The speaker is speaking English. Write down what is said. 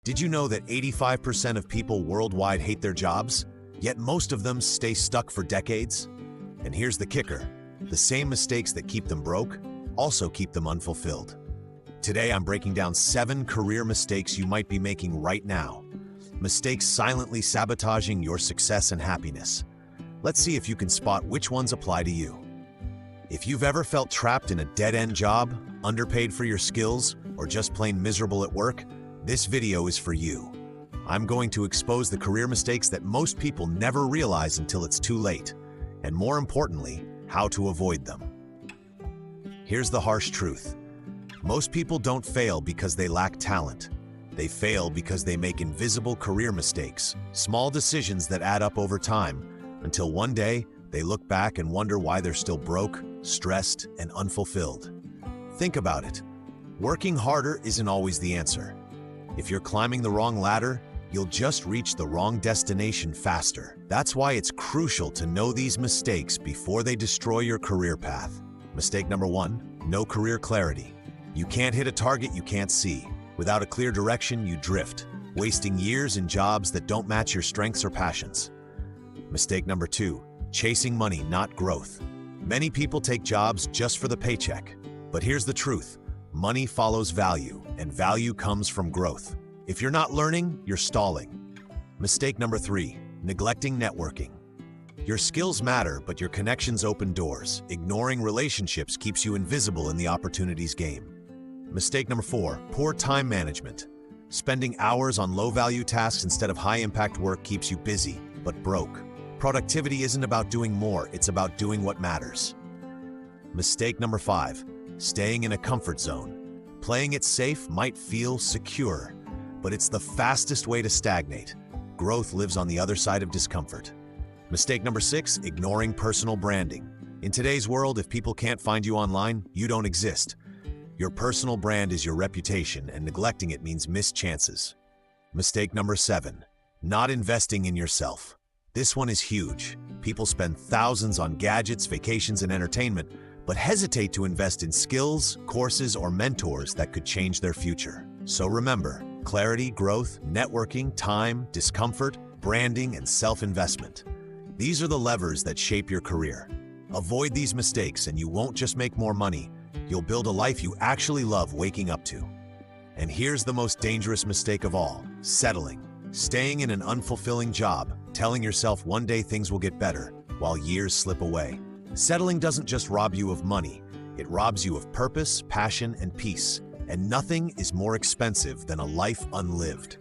Did you know that 85% of people worldwide hate their jobs, yet most of them stay stuck for decades? And here's the kicker. The same mistakes that keep them broke also keep them unfulfilled. Today, I'm breaking down 7 career mistakes you might be making right now. Mistakes silently sabotaging your success and happiness. Let's see if you can spot which ones apply to you. If you've ever felt trapped in a dead-end job, underpaid for your skills, or just plain miserable at work, this video is for you. I'm going to expose the career mistakes that most people never realize until it's too late, and more importantly, how to avoid them. Here's the harsh truth. Most people don't fail because they lack talent. They fail because they make invisible career mistakes, small decisions that add up over time, until one day they look back and wonder why they're still broke, stressed, and unfulfilled. Think about it. Working harder isn't always the answer. If you're climbing the wrong ladder, you'll just reach the wrong destination faster. That's why it's crucial to know these mistakes before they destroy your career path. Mistake number 1, no career clarity. You can't hit a target you can't see. Without a clear direction, you drift, wasting years in jobs that don't match your strengths or passions. Mistake number 2, chasing money, not growth. Many people take jobs just for the paycheck. But here's the truth. Money follows value, and value comes from growth. If you're not learning, you're stalling. Mistake number 3, neglecting networking. Your skills matter, but your connections open doors. Ignoring relationships keeps you invisible in the opportunities game. Mistake number 4, poor time management. Spending hours on low-value tasks instead of high-impact work keeps you busy, but broke. Productivity isn't about doing more, it's about doing what matters. Mistake number 5, staying in a comfort zone. Playing it safe might feel secure, but it's the fastest way to stagnate. Growth lives on the other side of discomfort. Mistake number 6, ignoring personal branding. In today's world, if people can't find you online, you don't exist. Your personal brand is your reputation, and neglecting it means missed chances. Mistake number 7, not investing in yourself. This one is huge. People spend thousands on gadgets, vacations, and entertainment, but hesitate to invest in skills, courses, or mentors that could change their future. So remember, clarity, growth, networking, time, discomfort, branding, and self-investment. These are the levers that shape your career. Avoid these mistakes and you won't just make more money, you'll build a life you actually love waking up to. And here's the most dangerous mistake of all, settling. Staying in an unfulfilling job, telling yourself one day things will get better, while years slip away. Settling doesn't just rob you of money, it robs you of purpose, passion, and peace. And nothing is more expensive than a life unlived.